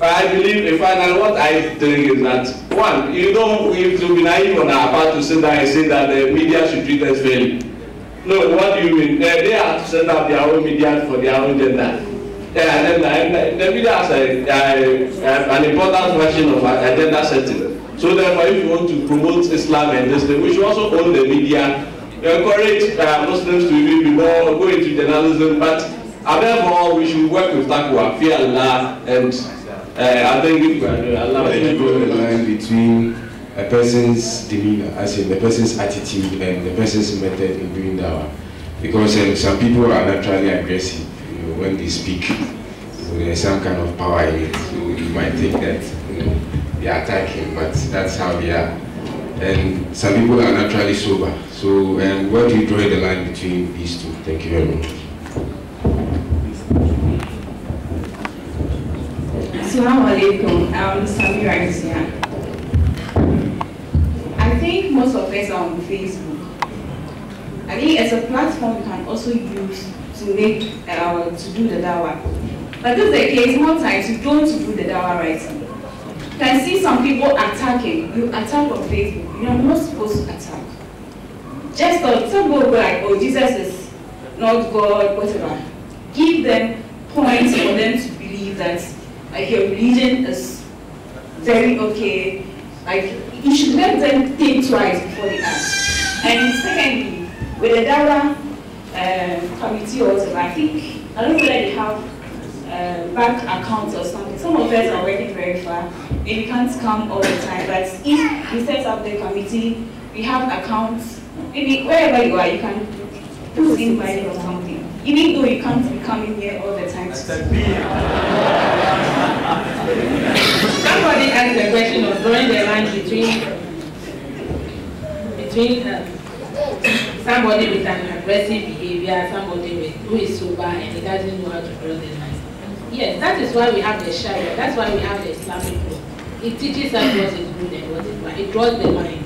But I believe, in fact, what I think is that, one, you don't have to be naive on our part to sit down and say that the media should treat us fairly. No, what do you mean? They have to set up their own media for their own agenda. And the media has an important version of agenda setting. So therefore, if you want to promote Islam and this thing, we should also own the media, encourage Muslims to be more, go into journalism, but above all, we should work with taqwa, fear Allah, and I think if we are doing Allah, you draw the line between a person's demeanor, as in the person's attitude and the person's method in doing dawah. Because some people are naturally aggressive, you know, when they speak. So there's some kind of power in it. So you might think that, you know, they are attacking, but that's how they are. And some people are naturally sober. So where do you draw the line between these two? Thank you very much. Assalamu alaikum. Samira is here. I think most of us are on Facebook. I think as a platform you can also use to make to do the dawah. But this is the case, more times you don't do the dawah right. You can see some people attacking. You attack on Facebook. You are not supposed to attack. Just some people go like, oh, Jesus is not God, whatever. Give them points for them to believe that like your religion is very okay. Like you should let them think twice before they act. And secondly, with the dawah committee or whatever, I don't know whether they have bank accounts or something. Some of us are working very far. Maybe can't come all the time, but if we set up the committee, we have accounts. Maybe wherever you are, you can put in money or something. Even though you can't be coming here all the time. Somebody asked the question of drawing the line between somebody with an aggressive behavior, somebody who is sober and he doesn't know how to draw the line. Yes, that is why we have the Sharia. That's why we have the Islamic law. It teaches us what is good and what is bad. It draws the line.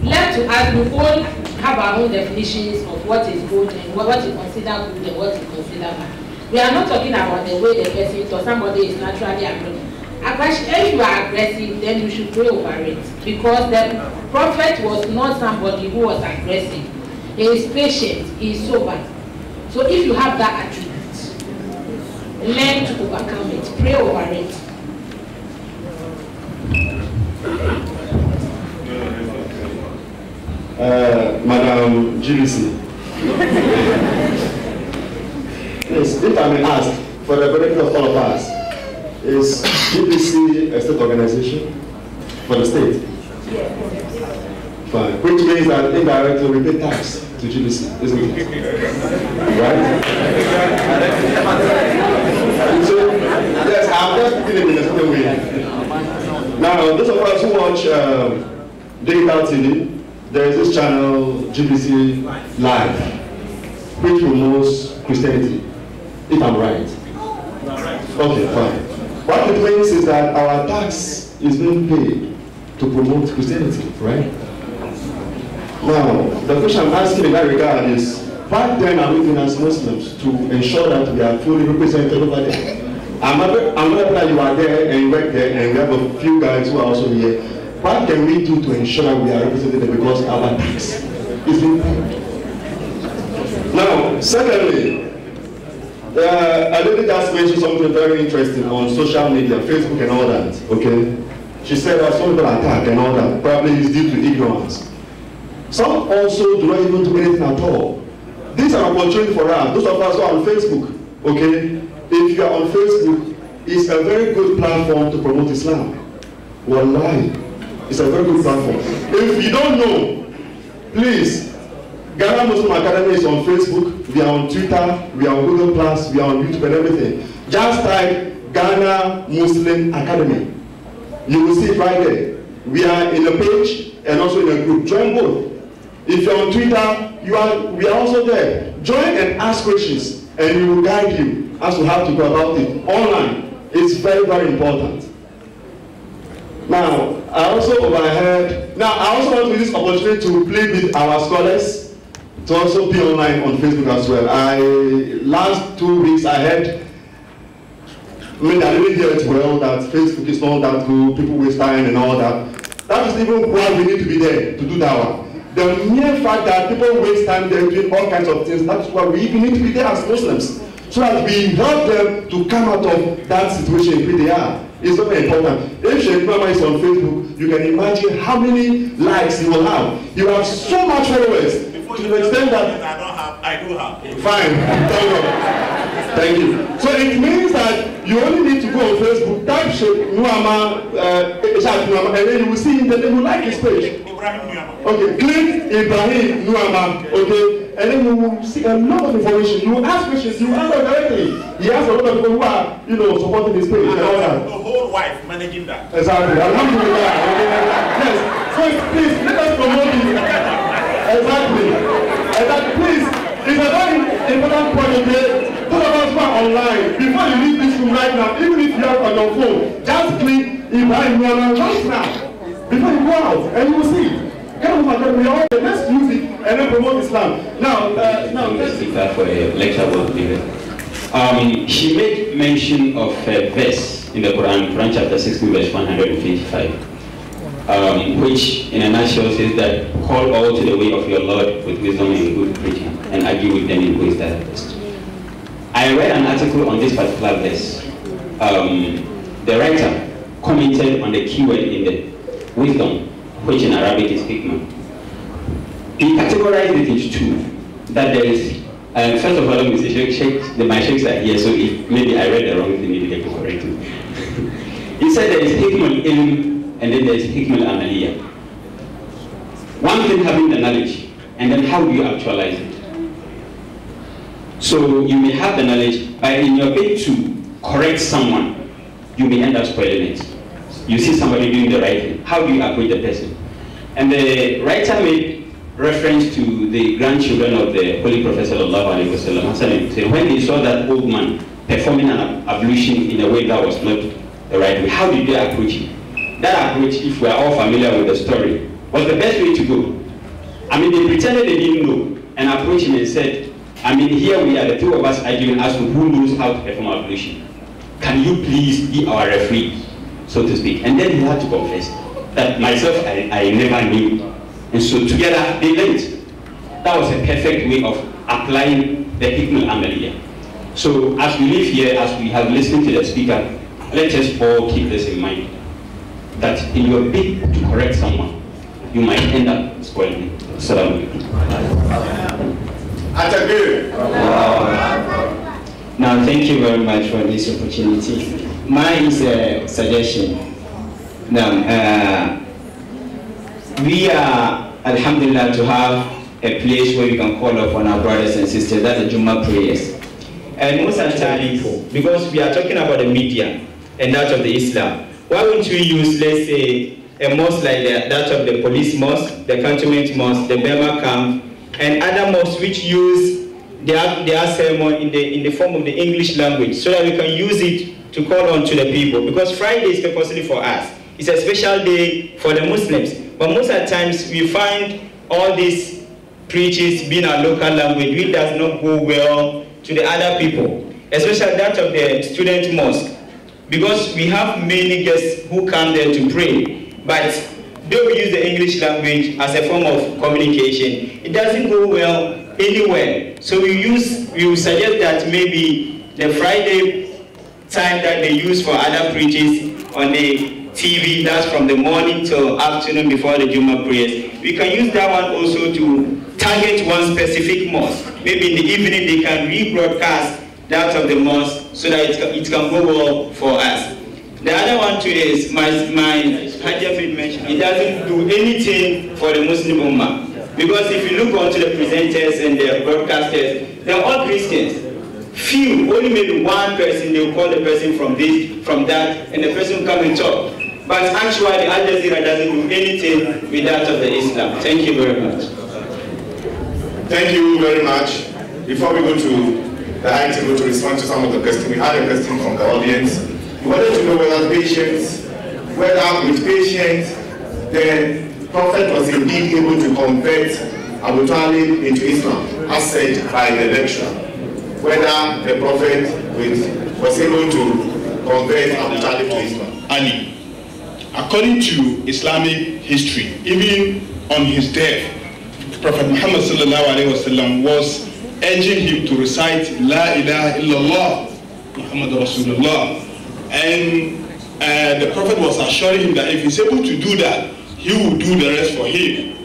Left to us, we all have our own definitions of what is good and what you consider good and what you consider bad. We are not talking about the way the person or somebody is naturally aggressive. If you are aggressive, then you should pray over it. Because the Prophet was not somebody who was aggressive. He is patient, he is sober. So if you have that attribute, learn to overcome it, pray over it. Madam GBC. Yes, if I may ask, for the benefit of all of us, is GBC a state organization for the state? Yes. Fine. Which means that indirectly we pay tax to GBC, isn't it? Right? So, yes, I'm just putting it in a certain way. Now, those of us who watch digital TV, there is this channel, GBC Live, which promotes Christianity, if I'm right. Okay, fine. What it means is that our tax is being paid to promote Christianity, right? Now, the question I'm asking in that regard is, what then are we doing as Muslims to ensure that we are fully represented over there? I'm not that you are there and you work there and we have a few guys who are also here. What can we do to ensure that we are represented because our tax is being paid? Now, secondly, I lady just mentioned something very interesting on social media, Facebook and all that, okay? She said that some people attack and all that, probably is due to ignorance. Some also do not even do anything at all. This is an opportunity for us, those of us who are on Facebook, okay? If you are on Facebook, it's a very good platform to promote Islam. Wallahi, it's a very good platform. If you don't know, please, Ghana Muslim Academy is on Facebook, we are on Twitter, we are on Google+, we are on YouTube and everything. Just type Ghana Muslim Academy. You will see it right there. We are in a page and also in a group. Join both. If you're on Twitter, we are also there. Join and ask questions and we will guide you as to how to go about it. Online, it's very, very important. Now, I also overheard, I also want to use this opportunity to plead with our scholars to also be online on Facebook as well. Last 2 weeks I heard, I didn't hear it well, that is not that good, people waste time and all that. That is even why we need to be there to do dawah. The mere fact that people waste time there doing all kinds of things, that's why we even need to be there as Muslims. So that we help them to come out of that situation where they are. It's very important. If Sheikh Mama is on Facebook, you can imagine how many likes he will have. He will have so much followers to the extent that I do have. Fine. Thank you. So it means that you only need to go on Facebook, type Sheikh Nuama, and then you will see him, then you will like his page. Okay, click Ibrahim Nuama, okay, and then you will see a lot of information. You will ask questions, you will answer directly. He has a lot of people who are, supporting his page and all that. The whole wife managing that. Exactly. Alhamdulillah. Yes. So please let us promote it. Exactly. Please, it's a very important point today. Those of us who are online, before you leave this room right now, even if you have on your phone, just click Ibrahim Nuama right now. Before you go out, and you will see. Let's use it and then promote Islam. Now, let's see that for a lecture about it. She made mention of a verse in the Quran, Quran chapter 16, verse 125, which in a nutshell says that call all to the way of your Lord with wisdom and good preaching, and argue with them in ways that are best. I read an article on this particular verse. The writer commented on the keyword in the wisdom, which in Arabic is hikmah. He categorized it into two. That there is, first of all, let me say, my sheikhs are here, so if maybe I read the wrong thing, maybe they can correct me. He said there is hikmah ilm, and then there is hikmah amaliyah. One thing having the knowledge, and then how do you actualize it? So you may have the knowledge, but in your bid to correct someone, you may end up spoiling it. You see somebody doing the right thing. How do you approach the person? And the writer made reference to the grandchildren of the Holy Prophet sallallahu alaihi wasallam. So when they saw that old man performing an ablution in a way that was not the right way, how did they approach him? That approach, if we are all familiar with the story, was the best way to go. I mean, they pretended they didn't know and approached him and said, I mean, here we are, the two of us arguing as to who knows how to perform ablution. Can you please be our referee, so to speak? And then he had to confess that myself, I never knew. And so together they learned. That was a perfect way of applying the hikmah amaliyah. So as we live here, as we have listened to the speaker, let us all keep this in mind. That in your bid to correct someone, you might end up spoiling it. Assalamu alaikum. Now, thank you very much for this opportunity. Mine is a suggestion. Now, we are, alhamdulillah, to have a place where we can call upon our brothers and sisters. That's the Jummah prayers. And most of the time, because we are talking about the media and that of the Islam, why wouldn't we use, let's say, a mosque like that of the police mosque, the cantonment mosque, the Burma camp, and other mosques which use their sermon in the form of the English language, so that we can use it to call on to the people. Because Friday is purposely for us. It's a special day for the Muslims. But most of the times we find all these preachers being our local language, which does not go well to the other people, especially that of the student mosque. Because we have many guests who come there to pray, but though we use the English language as a form of communication, it doesn't go well anywhere. So we will suggest that maybe the Friday time that they use for other preachers on the TV, that's from the morning till afternoon before the Jummah prayers, we can use that one also to target one specific mosque. Maybe in the evening they can rebroadcast that of the mosque so that it can go well for us. The other one too is, my Hajjah made mention, it doesn't do anything for the Muslim Ummah. Because if you look onto the presenters and the broadcasters, they're all Christians. Few, only maybe one person, they will call the person from this, from that, and the person will come and talk. But actually, Al Jazeera doesn't do anything with that of the Islam. Thank you very much. Thank you very much. Before we go to the high table to respond to some of the questions, we had a question from the audience. We wanted to know whether with patience, the Prophet was indeed able to convert Abu Talib into Islam, as said by the lecturer. Whether the Prophet was able to convert Abu Talib to Islam? Ali. According to Islamic history, even on his death, Prophet Muhammad ﷺ was urging him to recite La ilaha illallah Muhammad Rasulullah, and the Prophet was assuring him that if he's able to do that, he will do the rest for him.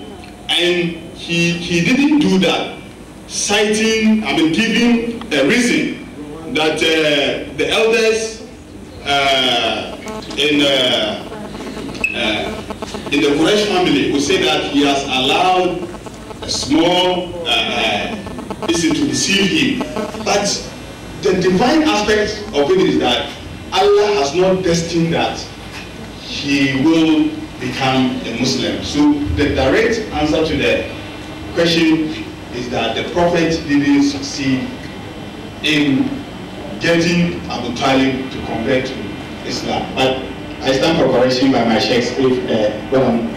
And he didn't do that, giving a reason that the elders in the Quraysh family would say that he has allowed a small reason to deceive him. But the divine aspect of it is that Allah has not destined that he will become a Muslim. So the direct answer to the question is that the Prophet didn't succeed in getting Abu Talib to convert to Islam. But I stand for correction by my sheikhs if what I'm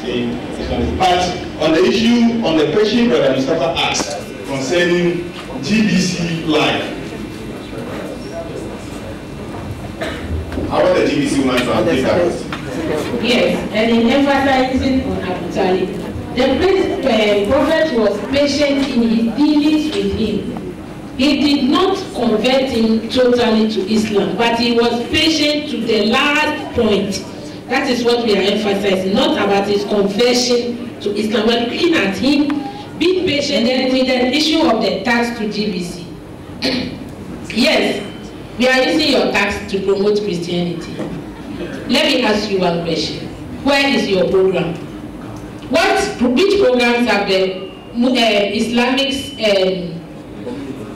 saying is not. But on the issue, on the question Brother Mustafa asked concerning GBC Live, how about the GBC woman to update that? Yes, and in emphasizing on Abu Talib, the Prophet was patient in his dealings with him. He did not convert him totally to Islam, but he was patient to the last point. That is what we are emphasizing, not about his conversion to Islam. We're looking at him being patient. Then with the issue of the tax to GBC. Yes, we are using your tax to promote Christianity. Let me ask you one question. Where is your program? Which programs have the Islamic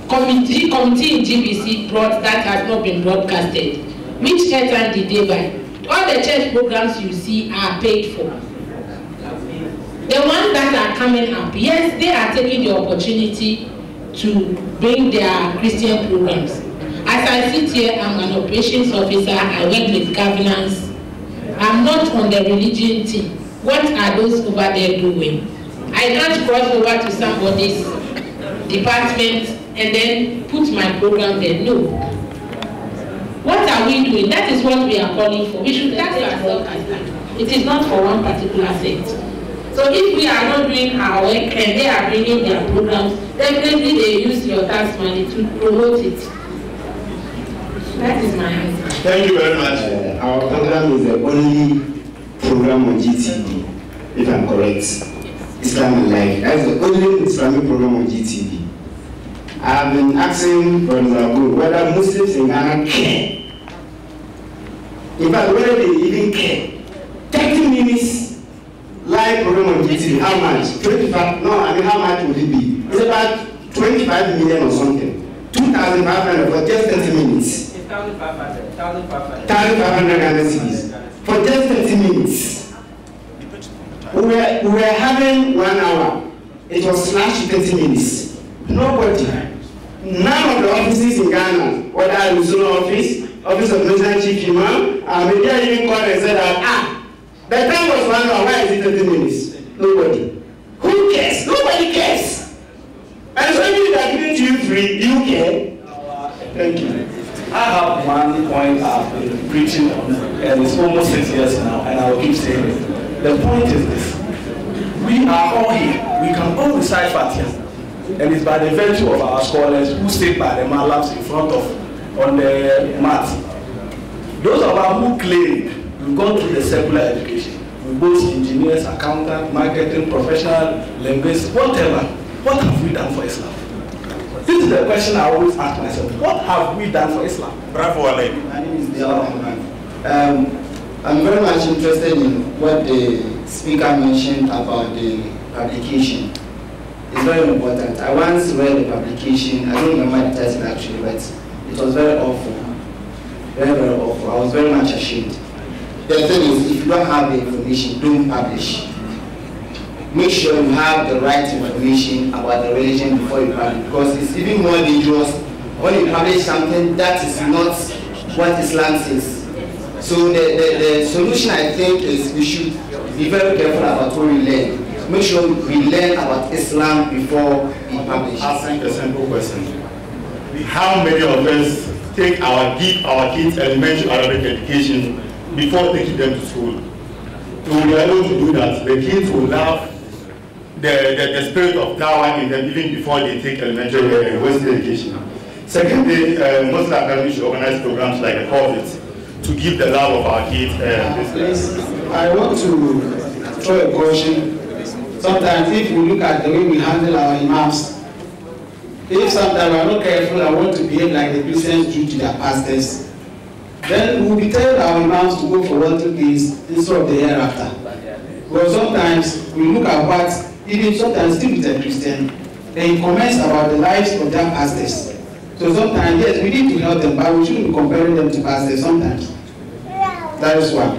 committee in GBC brought that has not been broadcasted? Which airtime did they buy? All the church programs you see are paid for. The ones that are coming up, yes, they are taking the opportunity to bring their Christian programs. As I sit here, I'm an operations officer, I work with governance. I'm not on the religion team. What are those over there doing? I can't cross over to somebody's department and then put my program there. No. What are we doing? That is what we are calling for. We should tax ourselves as that. It is not for one particular sect. So if we are not doing our work and they are bringing their programs, definitely they use your tax money to promote it. That is my answer. Thank you very much. Our program is the only program on GTV, if I'm correct. Islam and Life. That's the only Islamic program on GTV. I've been asking, for example, whether Muslims in Ghana care. In fact, whether they even care. 30 minutes live program on GTV, how much? 25? No, I mean, how much would it be? It's about 25 million or something. 2,500 for just 30 minutes. 1,500 Ghana cedis. For just 30 minutes. We were having 1 hour. It was slashed to 30 minutes. Nobody. None of the offices in Ghana, whether the zone office, office of President Chief Imam, media even called and said that, the time was 1 hour, why is it 30 minutes? Nobody. Who cares? Nobody cares. And so if they are giving to you free, do you care? Thank you. I have one point I've been preaching on, and it's almost 6 years now, and I will keep saying it. The point is this: we are all here, we can all recite Fatiha, and it's by the virtue of our scholars who sit by the malams in front of, on the mat. Those of us who claim we've gone through the secular education, we both engineers, accountants, marketing, professional, linguists, whatever, what have we done for Islam? This is the question I always ask myself. What have we done for Islam? Bravo, Ale. My name is Diallo Rahman. I'm very much interested in what the speaker mentioned about the publication. It's very important. I once read the publication. I don't remember the title actually, but it was very awful. Very, very awful. I was very much ashamed. The thing is, if you don't have the information, don't publish. Make sure you have the right information about the religion before you publish, because it's even more dangerous when you publish something that is not what Islam says. So the solution, I think, is we should be very careful about what we learn. Make sure we learn about Islam before we publish. I'll ask a simple question. How many of us give our kids elementary Arabic education before taking them to school. To be able to do that, the kids will have the spirit of dawah in them even before they take elementary Western education. Secondly, Muslim Academy should organize programs like the Prophet to give the love of our kids. I want to throw a caution. Sometimes if we look at the way we handle our imams, if sometimes we are not careful and want to behave like the Christians do to their pastors, then we will be telling our imams to go for 1 2 days instead of the hereafter. Because sometimes we look at what, even sometimes still with a Christian, they comments about the lives of their pastors. So sometimes, yes, we need to help them, but we shouldn't be comparing them to pastors sometimes. That is one.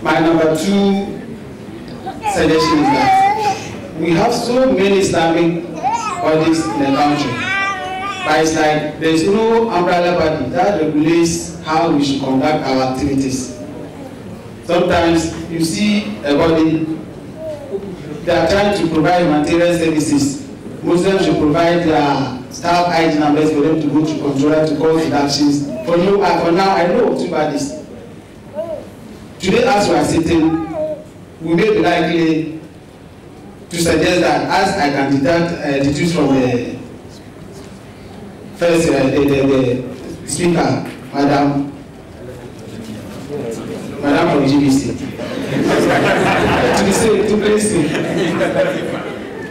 My number 2 suggestion is that we have so many Islamic bodies in the country, but it's like there is no umbrella body that regulates how we should conduct our activities. Sometimes you see a body, they are trying to provide humanitarian services. Muslims should provide their staff ID numbers for them to go to controller to cause deductions. For now, I know of 2 bodies. Today, as we are sitting, we may be likely to suggest that as I can deduce from the first the speaker, Madam from GBC, to place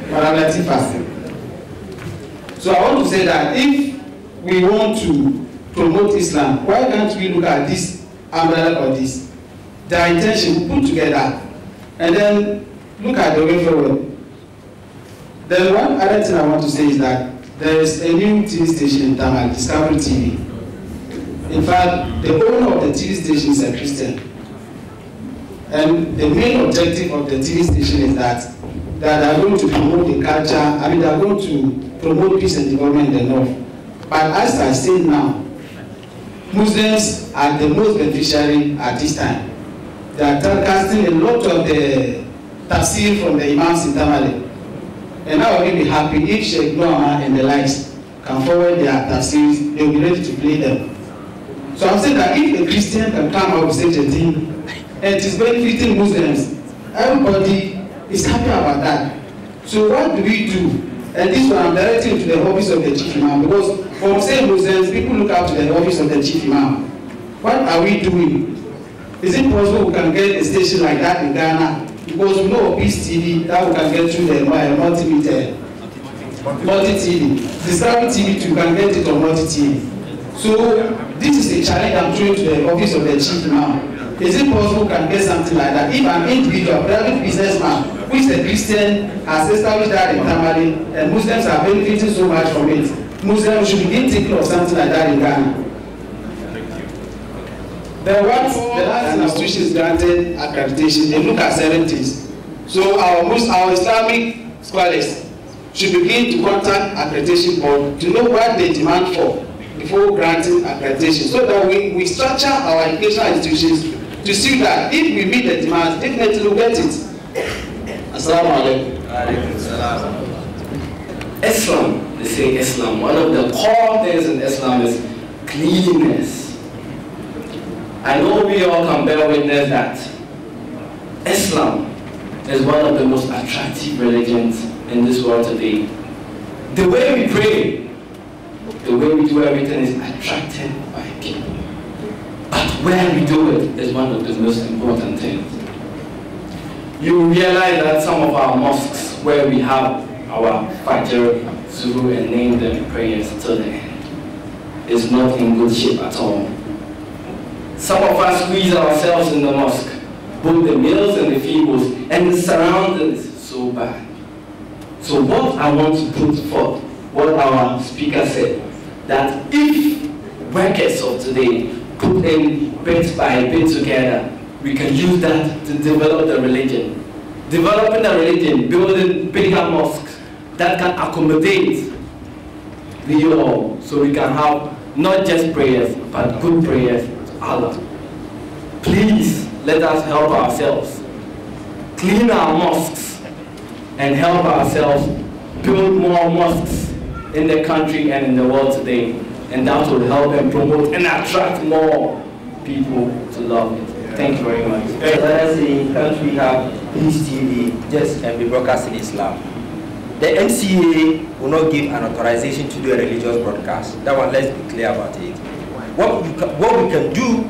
Madam Latifa. So I want to say that if we want to promote Islam, why can't we look at this umbrella or this? The intention we put together and then look at the way forward. Then one other thing I want to say is that there is a new TV station in Tamale, Discovery TV. In fact, the owner of the TV station is a Christian. And the main objective of the TV station is that they are going to promote the culture, I mean, they are going to promote peace and development in the North. But as I say now, Muslims are the most beneficiary at this time. They are casting a lot of the tafsir from the imams in Tamale. And I will be happy if Sheikh Noama and the likes can forward their tafsirs, they will be ready to play them. So I'm saying that if a Christian can come out with such a thing, and it is benefiting Muslims, everybody is happy about that. So what do we do? And this one I'm directing to the office of the chief imam, because from saying Muslims, people look up to the office of the chief imam. What are we doing? Is it possible we can get a station like that in Ghana? Because we know Peace TV that we can get through the multi-TV. Discovery TV too, we can get it on multi-TV. So this is a challenge I'm throwing to the office of the chief imam. Is it possible we can get something like that? If an individual, private businessman, who is a Christian, has established that in Tamale, and Muslims are benefiting so much from it, Muslims should begin thinking of something like that in Ghana. The last institutions granted accreditation, they look at certain things. So our Islamic scholars should begin to contact accreditation board to know what they demand for before granting accreditation, so that we structure our educational institutions to see that if we meet the demands, definitely we'll get it. Assalamu alaikum. Islam, they say Islam, one of the core things in Islam is cleanliness. I know we all can bear witness that Islam is one of the most attractive religions in this world today. The way we pray, the way we do everything is attracted by people. But where we do it is one of the most important things. You realize that some of our mosques, where we have our Fajr, Zuhr, and name them prayers till the end, is not in good shape at all. Some of us squeeze ourselves in the mosque, both the males and the females, and the surroundings so bad. So what I want to put forth, what our speaker said, that if workers of today put in bit by bit together, we can use that to develop the religion. Developing the religion, building bigger mosques that can accommodate the all, so we can have not just prayers, but good prayers to Allah. Please let us help ourselves, clean our mosques, and help ourselves build more mosques in the country and in the world today. and that will help and promote and attract more people to love it. Thank you very much. Let us say, can't we have Peace TV just be broadcasting Islam? The NCA will not give an authorization to do a religious broadcast. That one, let's be clear about it. What we can do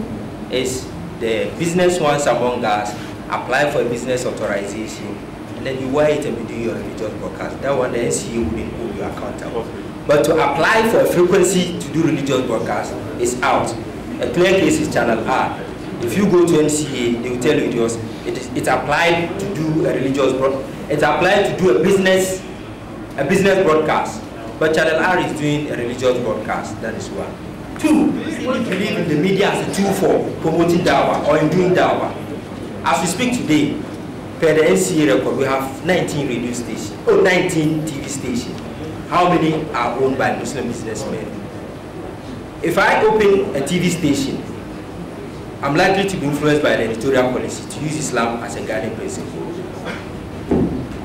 is the business ones among us apply for a business authorization, and then you wear it and be doing your religious broadcast. That one, the NCA will hold you accountable. But to apply for a frequency to do religious broadcast is out. A clear case is Channel R. If you go to NCA, they will tell you it's applied to do a religious broadcast. It's applied to do a business broadcast. But Channel R is doing a religious broadcast. That is one. Two, people believe in the media as a tool for promoting dawah or in doing dawah. As we speak today, per the NCA record, we have 19 radio stations, 19 TV stations. How many are owned by Muslim businessmen? If I open a TV station, I'm likely to be influenced by the editorial policy to use Islam as a guiding principle.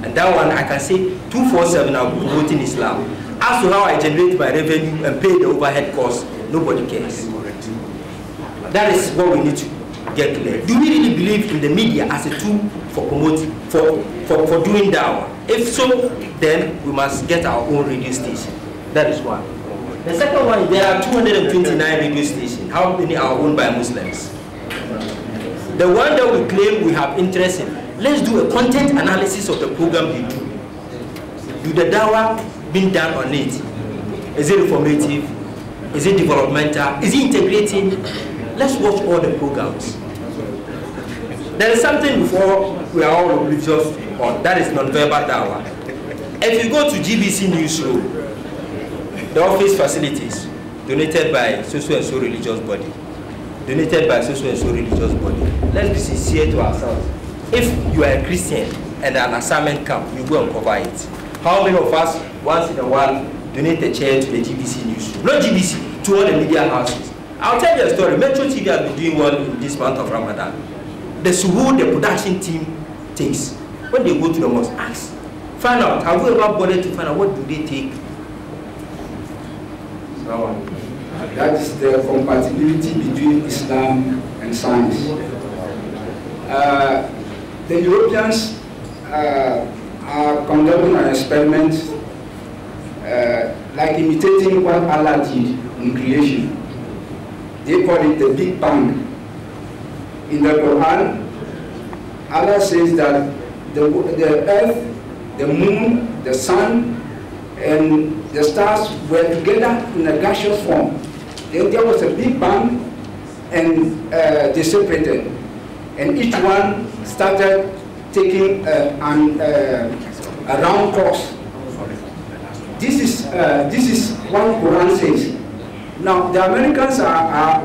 And that one, I can say 24/7 I'm promoting Islam. As to how I generate my revenue and pay the overhead costs, nobody cares. That is what we need to get clear. Do we really believe in the media as a tool for promoting, for doing dawah? If so, then we must get our own radio station. That is one. The second one, there are 229 radio stations. How many are owned by Muslims? The one that we claim we have interest in, let's do a content analysis of the program you do. Do the dawah being done on it? Is it informative? Is it developmental? Is it integrating? Let's watch all the programs. There is something before we are all religious on, that is non-verbal dawah. If you go to GBC Newsroom, the office facilities donated by so-so and so religious body, donated by so-so and so religious body. Let's be sincere to ourselves. If you are a Christian and an assignment comes, you go and cover it. How many of us, once in a while, donate a chair to the GBC Newsroom? Not GBC, to all the media houses. I'll tell you a story. Metro TV has been doing well in this month of Ramadan. The suhoor the production team takes, when they go to the mosque, ask, find out, have we ever bothered to find out what do they take? That is the compatibility between Islam and science. The Europeans are conducting an experiment like imitating what Allah did in creation. They call it the Big Bang. In the Quran, Allah says that the earth, the moon, the sun, and the stars were together in a gaseous form. There was a Big Bang, and they separated. And each one started taking a round course. This is what Quran says. Now the Americans are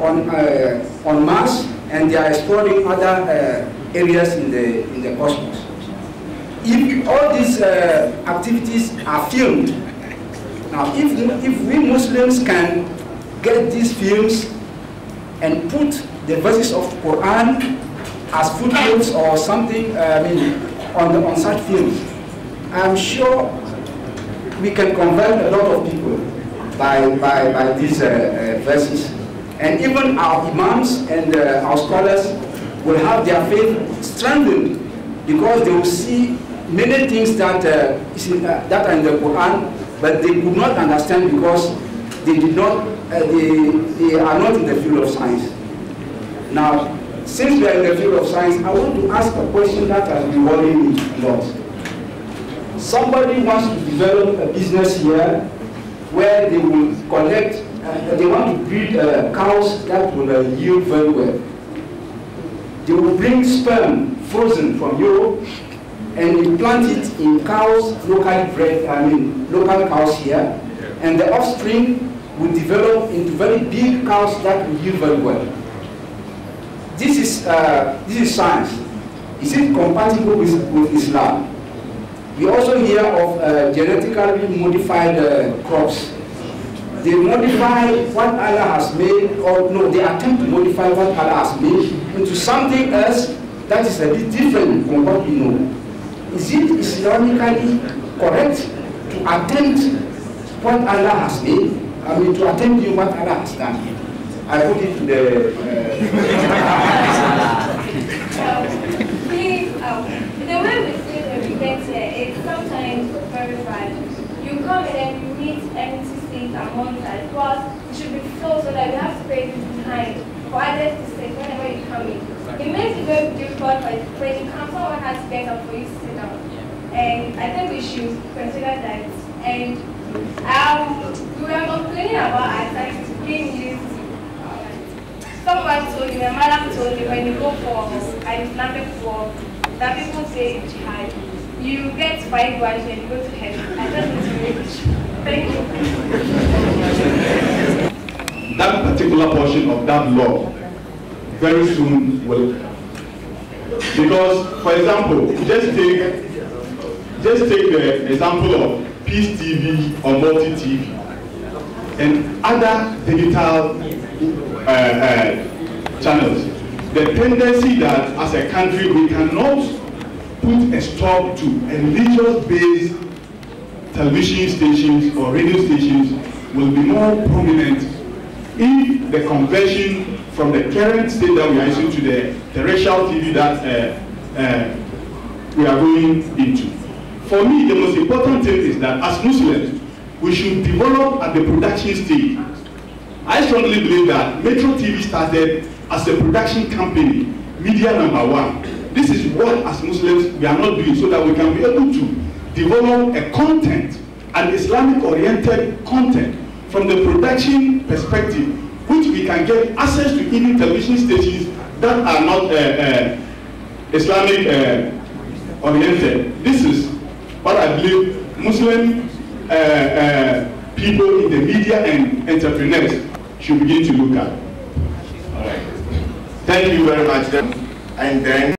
on Mars, and they are exploring other areas in the cosmos. If all these activities are filmed, now if we Muslims can get these films and put the verses of Quran as footnotes or something, on such films, I'm sure we can convert a lot of people by these verses. And even our imams and our scholars will have their faith strengthened because they will see many things that are in the Quran, but they could not understand because they did not, they are not in the field of science. Now, since we are in the field of science, I want to ask a question that has been worrying me a lot. Somebody wants to develop a business here where they will collect, they want to breed cows that will yield very well. They will bring sperm frozen from Europe and implant it in cows, locally bred, local cows here, and the offspring will develop into very big cows that will yield very well. This is science. Is it compatible with Islam? We also hear of genetically modified crops. They modify what Allah has made, or no, they attempt to modify what Allah has made into something else that is a bit different from what we know. Is it Islamically correct to attempt what Allah has made I mean, to attend you what Allah has done here. I put it to the... Please, the way we see the events here is sometimes very bad. You come and then you meet empty seats among us. Plus, it should be full so that you have space behind for others to sit whenever you come in. It makes it very difficult when you come, someone has to get up for you to sit down. And I think we should consider that. And we were complaining about our times being used. Someone told me, my mother told me, when you go for an Islamic war, that people say jihad, you get 5 wives and you go to heaven. I just want to make it. Thank you. That particular portion of that law very soon will, because, for example, just take the example of Peace TV or Multi TV and other digital channels. The tendency that as a country we cannot put a stop to religious-based television stations or radio stations will be more prominent if the conversion from the current state that we are using to the terrestrial TV that we are going into. For me, the most important thing is that as Muslims, we should develop at the production stage. I strongly believe that Metro TV started as a production company, media #1. This is what, as Muslims, we are not doing so that we can be able to develop a content, an Islamic-oriented content from the production perspective, which we can get access to even television stations that are not Islamic-oriented. This is what I believe Muslim people in the media and entrepreneurs should begin to look at. All right. Thank you very much. And then